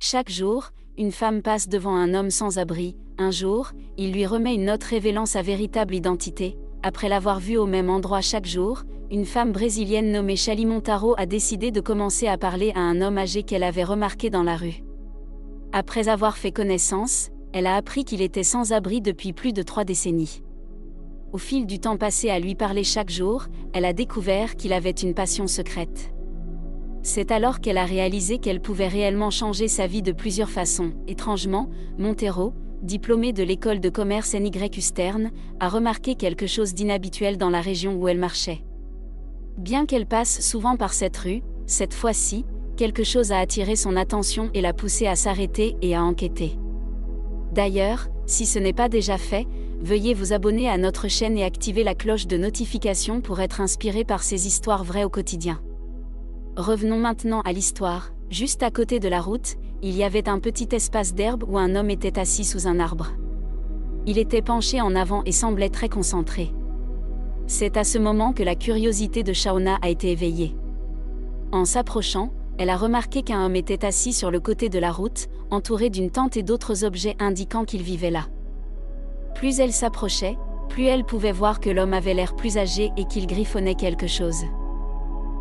Chaque jour, une femme passe devant un homme sans abri. Un jour, il lui remet une note révélant sa véritable identité. Après l'avoir vue au même endroit chaque jour, une femme brésilienne nommée Chali Montaro a décidé de commencer à parler à un homme âgé qu'elle avait remarqué dans la rue. Après avoir fait connaissance, elle a appris qu'il était sans abri depuis plus de 3 décennies. Au fil du temps passé à lui parler chaque jour, elle a découvert qu'il avait une passion secrète. C'est alors qu'elle a réalisé qu'elle pouvait réellement changer sa vie de plusieurs façons. Étrangement, Montero, diplômée de l'école de commerce NY Stern, a remarqué quelque chose d'inhabituel dans la région où elle marchait. Bien qu'elle passe souvent par cette rue, cette fois-ci, quelque chose a attiré son attention et l'a poussée à s'arrêter et à enquêter. D'ailleurs, si ce n'est pas déjà fait, veuillez vous abonner à notre chaîne et activer la cloche de notification pour être inspiré par ces histoires vraies au quotidien. Revenons maintenant à l'histoire. Juste à côté de la route, il y avait un petit espace d'herbe où un homme était assis sous un arbre. Il était penché en avant et semblait très concentré. C'est à ce moment que la curiosité de Shauna a été éveillée. En s'approchant, elle a remarqué qu'un homme était assis sur le côté de la route, entouré d'une tente et d'autres objets indiquant qu'il vivait là. Plus elle s'approchait, plus elle pouvait voir que l'homme avait l'air plus âgé et qu'il griffonnait quelque chose.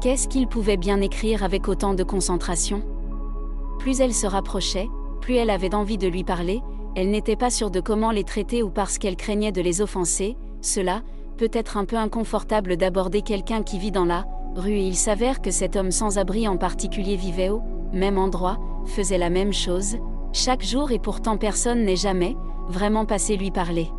Qu'est-ce qu'il pouvait bien écrire avec autant de concentration? Plus elle se rapprochait, plus elle avait envie de lui parler, elle n'était pas sûre de comment les traiter ou parce qu'elle craignait de les offenser. Cela, peut être un peu inconfortable d'aborder quelqu'un qui vit dans la rue et il s'avère que cet homme sans abri en particulier vivait au même endroit, faisait la même chose, chaque jour et pourtant personne n'est jamais vraiment passé lui parler.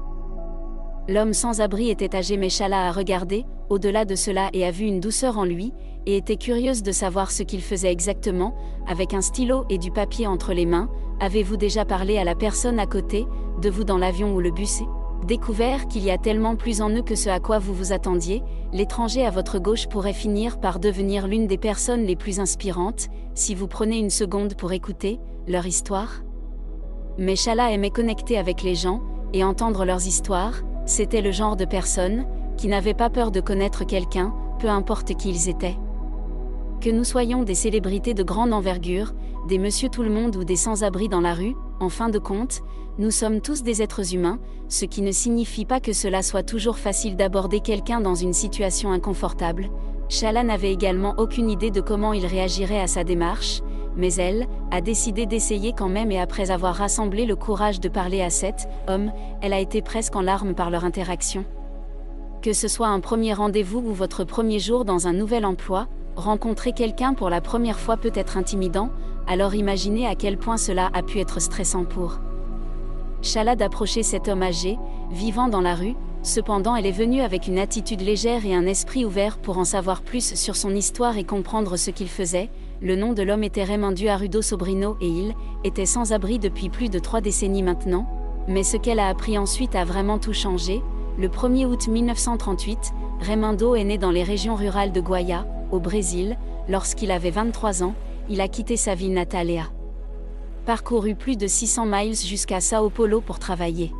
L'homme sans abri était âgé mais Shala a regardé au-delà de cela et a vu une douceur en lui, et était curieuse de savoir ce qu'il faisait exactement, avec un stylo et du papier entre les mains. Avez-vous déjà parlé à la personne à côté de vous dans l'avion ou le bus? Découvert qu'il y a tellement plus en eux que ce à quoi vous vous attendiez, l'étranger à votre gauche pourrait finir par devenir l'une des personnes les plus inspirantes, si vous prenez une seconde pour écouter leur histoire. Mais Shala aimait connecter avec les gens, et entendre leurs histoires. C'était le genre de personne qui n'avait pas peur de connaître quelqu'un, peu importe qui ils étaient. Que nous soyons des célébrités de grande envergure, des monsieur tout-le-monde ou des sans-abri dans la rue, en fin de compte, nous sommes tous des êtres humains, ce qui ne signifie pas que cela soit toujours facile d'aborder quelqu'un dans une situation inconfortable. Shala n'avait également aucune idée de comment il réagirait à sa démarche, mais elle a décidé d'essayer quand même et après avoir rassemblé le courage de parler à cet homme, elle a été presque en larmes par leur interaction. Que ce soit un premier rendez-vous ou votre premier jour dans un nouvel emploi, rencontrer quelqu'un pour la première fois peut être intimidant, alors imaginez à quel point cela a pu être stressant pour Shala d'approcher cet homme âgé, vivant dans la rue. Cependant elle est venue avec une attitude légère et un esprit ouvert pour en savoir plus sur son histoire et comprendre ce qu'il faisait. Le nom de l'homme était Raimundo Arruda Sobrino et il était sans abri depuis plus de 3 décennies maintenant. Mais ce qu'elle a appris ensuite a vraiment tout changé. Le 1er août 1938, Raimundo est né dans les régions rurales de Goiás, au Brésil. Lorsqu'il avait 23 ans, il a quitté sa ville natale et a parcouru plus de 600 miles jusqu'à Sao Paulo pour travailler.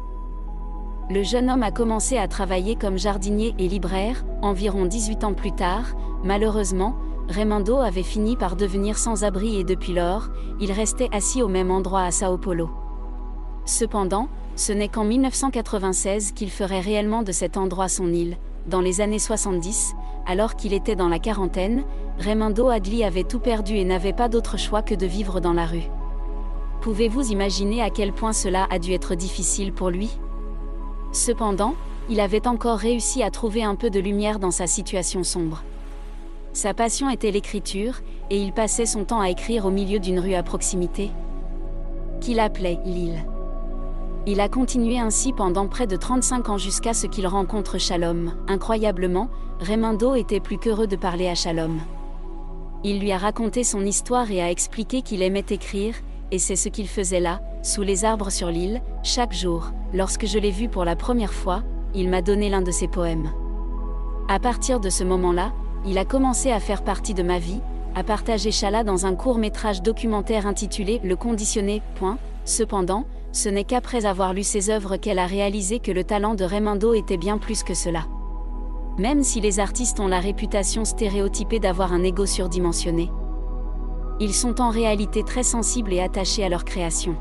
Le jeune homme a commencé à travailler comme jardinier et libraire. Environ 18 ans plus tard, malheureusement, Raimundo avait fini par devenir sans-abri et depuis lors, il restait assis au même endroit à Sao Paulo. Cependant, ce n'est qu'en 1996 qu'il ferait réellement de cet endroit son île. Dans les années 70, alors qu'il était dans la quarantaine, Raimundo Adli avait tout perdu et n'avait pas d'autre choix que de vivre dans la rue. Pouvez-vous imaginer à quel point cela a dû être difficile pour lui? Cependant, il avait encore réussi à trouver un peu de lumière dans sa situation sombre. Sa passion était l'écriture, et il passait son temps à écrire au milieu d'une rue à proximité, qu'il appelait l'île. Il a continué ainsi pendant près de 35 ans jusqu'à ce qu'il rencontre Shalom. Incroyablement, Raimundo était plus qu'heureux de parler à Shalom. Il lui a raconté son histoire et a expliqué qu'il aimait écrire, et c'est ce qu'il faisait là, sous les arbres sur l'île, chaque jour. Lorsque je l'ai vu pour la première fois, il m'a donné l'un de ses poèmes. À partir de ce moment-là, il a commencé à faire partie de ma vie, a partagé Shala dans un court-métrage documentaire intitulé Le Conditionné. Cependant, ce n'est qu'après avoir lu ses œuvres qu'elle a réalisé que le talent de Raimundo était bien plus que cela. Même si les artistes ont la réputation stéréotypée d'avoir un ego surdimensionné, Ils sont en réalité très sensibles et attachés à leur création.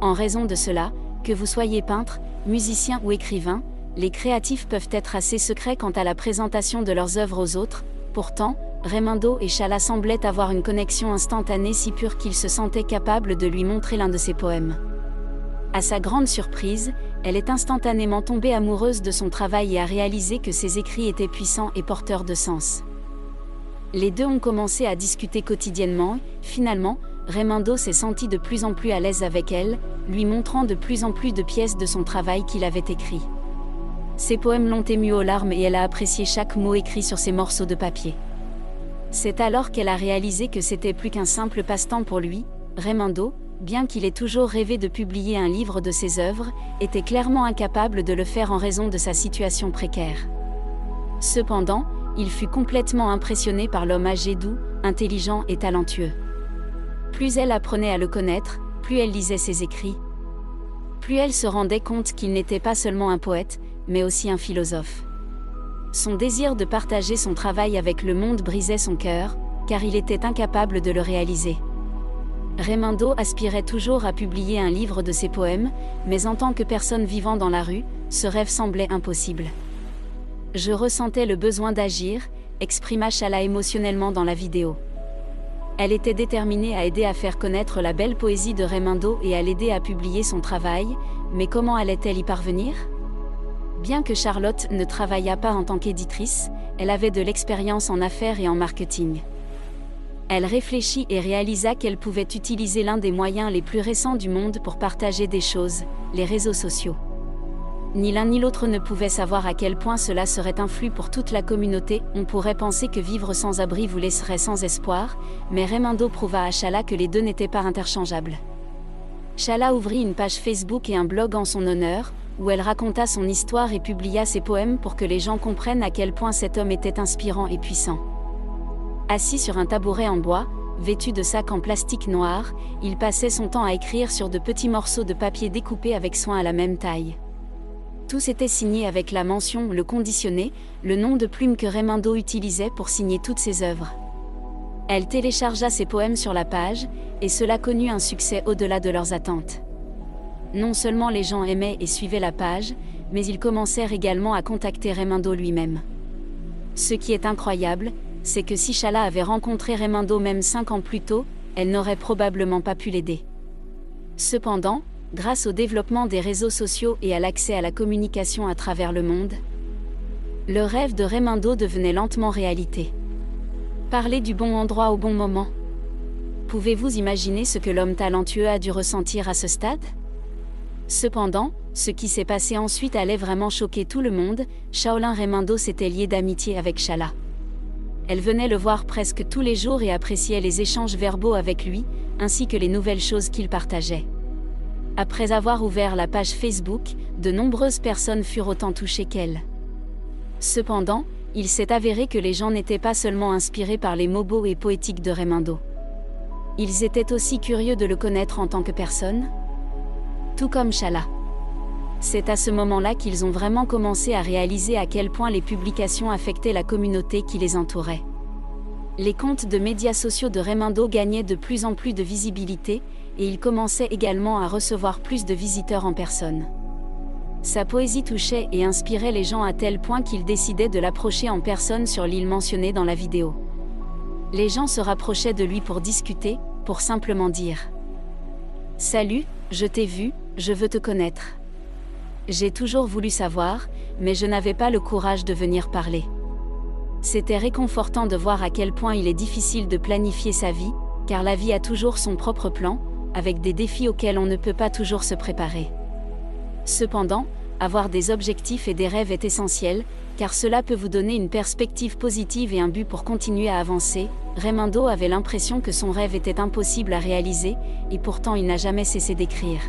En raison de cela, que vous soyez peintre, musicien ou écrivain, les créatifs peuvent être assez secrets quant à la présentation de leurs œuvres aux autres. Pourtant, Raimundo et Shala semblaient avoir une connexion instantanée si pure qu'ils se sentaient capables de lui montrer l'un de ses poèmes. À sa grande surprise, elle est instantanément tombée amoureuse de son travail et a réalisé que ses écrits étaient puissants et porteurs de sens. Les deux ont commencé à discuter quotidiennement. Finalement, Raimundo s'est senti de plus en plus à l'aise avec elle, lui montrant de plus en plus de pièces de son travail qu'il avait écrit. Ses poèmes l'ont émue aux larmes et elle a apprécié chaque mot écrit sur ces morceaux de papier. C'est alors qu'elle a réalisé que c'était plus qu'un simple passe-temps pour lui. Raimundo, bien qu'il ait toujours rêvé de publier un livre de ses œuvres, était clairement incapable de le faire en raison de sa situation précaire. Cependant, il fut complètement impressionné par l'homme âgé doux, intelligent et talentueux. Plus elle apprenait à le connaître, plus elle lisait ses écrits. Plus elle se rendait compte qu'il n'était pas seulement un poète, mais aussi un philosophe. Son désir de partager son travail avec le monde brisait son cœur, car il était incapable de le réaliser. Raimundo aspirait toujours à publier un livre de ses poèmes, mais en tant que personne vivant dans la rue, ce rêve semblait impossible. « Je ressentais le besoin d'agir », exprima Shala émotionnellement dans la vidéo. Elle était déterminée à aider à faire connaître la belle poésie de Raimundo et à l'aider à publier son travail, mais comment allait-elle y parvenir ? Bien que Charlotte ne travaillât pas en tant qu'éditrice, elle avait de l'expérience en affaires et en marketing. Elle réfléchit et réalisa qu'elle pouvait utiliser l'un des moyens les plus récents du monde pour partager des choses, les réseaux sociaux. Ni l'un ni l'autre ne pouvait savoir à quel point cela serait un flux pour toute la communauté. On pourrait penser que vivre sans abri vous laisserait sans espoir, mais Raimundo prouva à Shala que les deux n'étaient pas interchangeables. Shala ouvrit une page Facebook et un blog en son honneur, où elle raconta son histoire et publia ses poèmes pour que les gens comprennent à quel point cet homme était inspirant et puissant. Assis sur un tabouret en bois, vêtu de sacs en plastique noir, il passait son temps à écrire sur de petits morceaux de papier découpés avec soin à la même taille. Tous étaient signés avec la mention « Le Conditionné », le nom de plume que Raimundo utilisait pour signer toutes ses œuvres. Elle téléchargea ses poèmes sur la page, et cela connut un succès au-delà de leurs attentes. Non seulement les gens aimaient et suivaient la page, mais ils commencèrent également à contacter Raimundo lui-même. Ce qui est incroyable, c'est que si Shala avait rencontré Raimundo même 5 ans plus tôt, elle n'aurait probablement pas pu l'aider. Cependant, grâce au développement des réseaux sociaux et à l'accès à la communication à travers le monde, le rêve de Raimundo devenait lentement réalité. Parler du bon endroit au bon moment. Pouvez-vous imaginer ce que l'homme talentueux a dû ressentir à ce stade ? Cependant, ce qui s'est passé ensuite allait vraiment choquer tout le monde. Shaolin Raimundo s'était lié d'amitié avec Shala. Elle venait le voir presque tous les jours et appréciait les échanges verbaux avec lui, ainsi que les nouvelles choses qu'il partageait. Après avoir ouvert la page Facebook, de nombreuses personnes furent autant touchées qu'elle. Cependant, il s'est avéré que les gens n'étaient pas seulement inspirés par les mots beaux et poétiques de Raimundo. Ils étaient aussi curieux de le connaître en tant que personne, tout comme Shala. C'est à ce moment-là qu'ils ont vraiment commencé à réaliser à quel point les publications affectaient la communauté qui les entourait. Les comptes de médias sociaux de Raimundo gagnaient de plus en plus de visibilité, et il commençait également à recevoir plus de visiteurs en personne. Sa poésie touchait et inspirait les gens à tel point qu'ils décidaient de l'approcher en personne sur l'île mentionnée dans la vidéo. Les gens se rapprochaient de lui pour discuter, pour simplement dire « Salut, je t'ai vu, je veux te connaître. J'ai toujours voulu savoir, mais je n'avais pas le courage de venir parler. » C'était réconfortant de voir à quel point il est difficile de planifier sa vie, car la vie a toujours son propre plan, avec des défis auxquels on ne peut pas toujours se préparer. Cependant, avoir des objectifs et des rêves est essentiel, car cela peut vous donner une perspective positive et un but pour continuer à avancer. Raimundo avait l'impression que son rêve était impossible à réaliser, et pourtant il n'a jamais cessé d'écrire.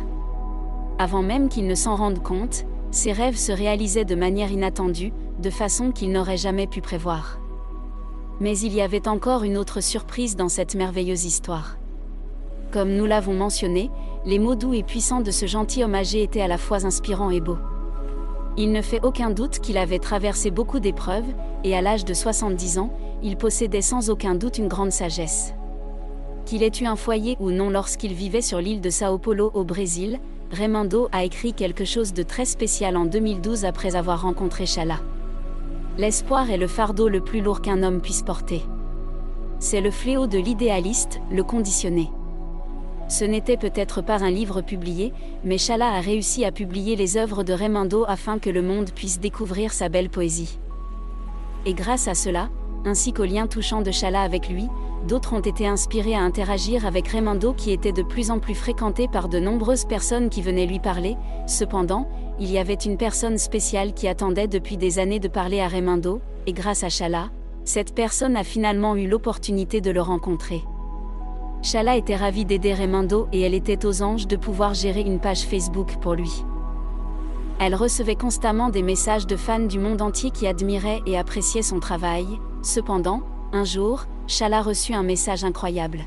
Avant même qu'il ne s'en rende compte, ses rêves se réalisaient de manière inattendue, de façon qu'il n'aurait jamais pu prévoir. Mais il y avait encore une autre surprise dans cette merveilleuse histoire. Comme nous l'avons mentionné, les mots doux et puissants de ce gentilhomme âgé étaient à la fois inspirants et beaux. Il ne fait aucun doute qu'il avait traversé beaucoup d'épreuves, et à l'âge de 70 ans, il possédait sans aucun doute une grande sagesse. Qu'il ait eu un foyer ou non lorsqu'il vivait sur l'île de Sao Paulo au Brésil, Raymundo a écrit quelque chose de très spécial en 2012 après avoir rencontré Chala. L'espoir est le fardeau le plus lourd qu'un homme puisse porter. C'est le fléau de l'idéaliste, le conditionné. Ce n'était peut-être pas un livre publié, mais Chala a réussi à publier les œuvres de Raymundo afin que le monde puisse découvrir sa belle poésie. Et grâce à cela, ainsi qu'au lien touchant de Chala avec lui, d'autres ont été inspirés à interagir avec Raymundo qui était de plus en plus fréquenté par de nombreuses personnes qui venaient lui parler. Cependant, il y avait une personne spéciale qui attendait depuis des années de parler à Raymundo, et grâce à Chala, cette personne a finalement eu l'opportunité de le rencontrer. Chala était ravie d'aider Raymundo et elle était aux anges de pouvoir gérer une page Facebook pour lui. Elle recevait constamment des messages de fans du monde entier qui admiraient et appréciaient son travail. Cependant, un jour, Chala reçut un message incroyable.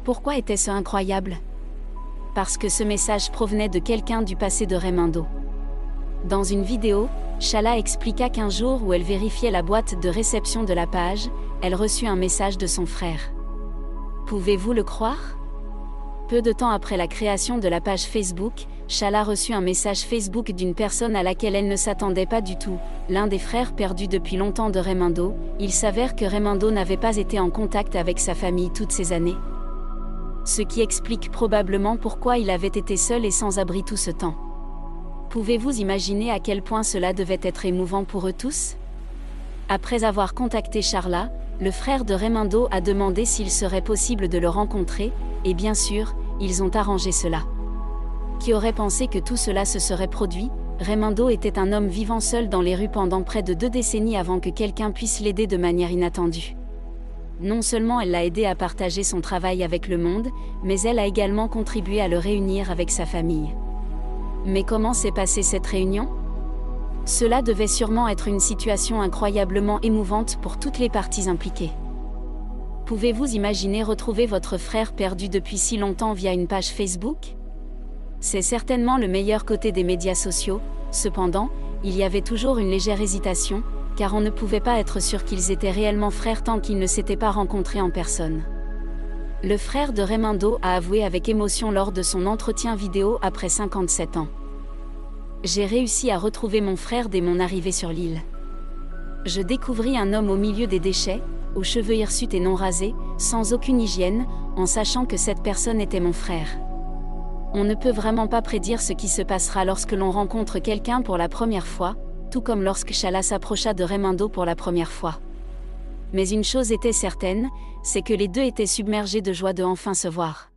Pourquoi était-ce incroyable? Parce que ce message provenait de quelqu'un du passé de Raymundo. Dans une vidéo, Chala expliqua qu'un jour où elle vérifiait la boîte de réception de la page, elle reçut un message de son frère. Pouvez-vous le croire? Peu de temps après la création de la page Facebook, Chala reçut un message Facebook d'une personne à laquelle elle ne s'attendait pas du tout, l'un des frères perdus depuis longtemps de Raymundo. Il s'avère que Raymundo n'avait pas été en contact avec sa famille toutes ces années. Ce qui explique probablement pourquoi il avait été seul et sans abri tout ce temps. Pouvez-vous imaginer à quel point cela devait être émouvant pour eux tous? Après avoir contacté Chala, le frère de Raymundo a demandé s'il serait possible de le rencontrer, et bien sûr, ils ont arrangé cela. Qui aurait pensé que tout cela se serait produit? Raymundo était un homme vivant seul dans les rues pendant près de 2 décennies avant que quelqu'un puisse l'aider de manière inattendue. Non seulement elle l'a aidé à partager son travail avec le monde, mais elle a également contribué à le réunir avec sa famille. Mais comment s'est passée cette réunion? Cela devait sûrement être une situation incroyablement émouvante pour toutes les parties impliquées. Pouvez-vous imaginer retrouver votre frère perdu depuis si longtemps via une page Facebook? C'est certainement le meilleur côté des médias sociaux. Cependant, il y avait toujours une légère hésitation, car on ne pouvait pas être sûr qu'ils étaient réellement frères tant qu'ils ne s'étaient pas rencontrés en personne. Le frère de Raymundo a avoué avec émotion lors de son entretien vidéo après 57 ans. J'ai réussi à retrouver mon frère dès mon arrivée sur l'île. Je découvris un homme au milieu des déchets, aux cheveux hirsutes et non rasés, sans aucune hygiène, en sachant que cette personne était mon frère. On ne peut vraiment pas prédire ce qui se passera lorsque l'on rencontre quelqu'un pour la première fois, tout comme lorsque Chala s'approcha de Raymundo pour la première fois. Mais une chose était certaine, c'est que les deux étaient submergés de joie de enfin se voir.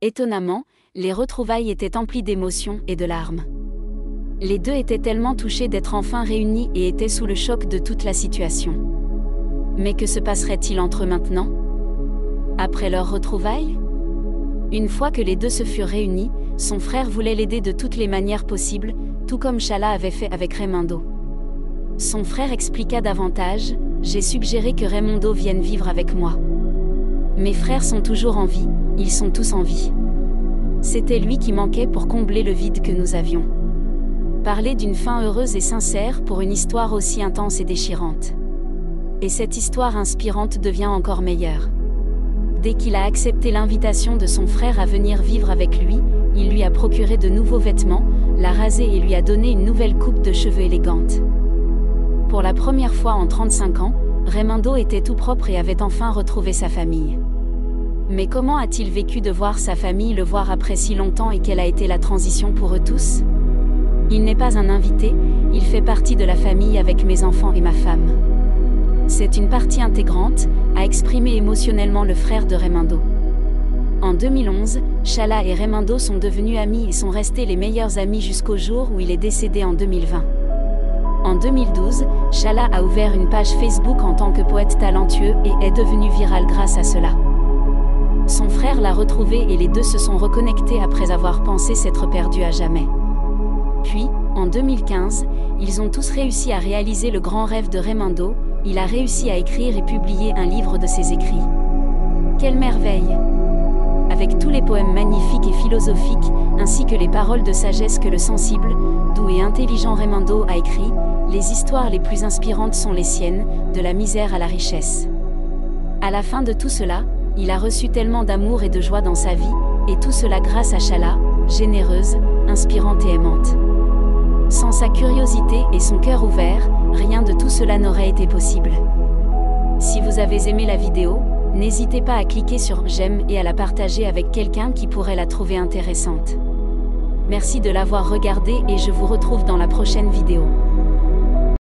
Étonnamment, les retrouvailles étaient emplies d'émotions et de larmes. Les deux étaient tellement touchés d'être enfin réunis et étaient sous le choc de toute la situation. Mais que se passerait-il entre eux maintenant? Après leur retrouvailles? Une fois que les deux se furent réunis, son frère voulait l'aider de toutes les manières possibles, tout comme Chala avait fait avec Raymundo. Son frère expliqua davantage: « J'ai suggéré que Raymundo vienne vivre avec moi. Mes frères sont toujours en vie, ils sont tous en vie. C'était lui qui manquait pour combler le vide que nous avions. » Parler d'une fin heureuse et sincère pour une histoire aussi intense et déchirante. Et cette histoire inspirante devient encore meilleure. Dès qu'il a accepté l'invitation de son frère à venir vivre avec lui, il lui a procuré de nouveaux vêtements, l'a rasé et lui a donné une nouvelle coupe de cheveux élégante. Pour la première fois en 35 ans, Raymundo était tout propre et avait enfin retrouvé sa famille. Mais comment a-t-il vécu de voir sa famille le voir après si longtemps et quelle a été la transition pour eux tous? Il n'est pas un invité, il fait partie de la famille avec mes enfants et ma femme. C'est une partie intégrante, a exprimé émotionnellement le frère de Raymundo. En 2011, Chala et Raymundo sont devenus amis et sont restés les meilleurs amis jusqu'au jour où il est décédé en 2020. En 2012, Chala a ouvert une page Facebook en tant que poète talentueux et est devenu viral grâce à cela. Son frère l'a retrouvé et les deux se sont reconnectés après avoir pensé s'être perdus à jamais. Puis, en 2015, ils ont tous réussi à réaliser le grand rêve de Raymundo, il a réussi à écrire et publier un livre de ses écrits. Quelle merveille! Avec tous les poèmes magnifiques et philosophiques, ainsi que les paroles de sagesse que le sensible, doux et intelligent Raymundo a écrit, les histoires les plus inspirantes sont les siennes, de la misère à la richesse. À la fin de tout cela, Il a reçu tellement d'amour et de joie dans sa vie, et tout cela grâce à Shala, généreuse, inspirante et aimante. Sans sa curiosité et son cœur ouvert, rien de tout cela n'aurait été possible. Si vous avez aimé la vidéo, n'hésitez pas à cliquer sur j'aime et à la partager avec quelqu'un qui pourrait la trouver intéressante. Merci de l'avoir regardée et je vous retrouve dans la prochaine vidéo.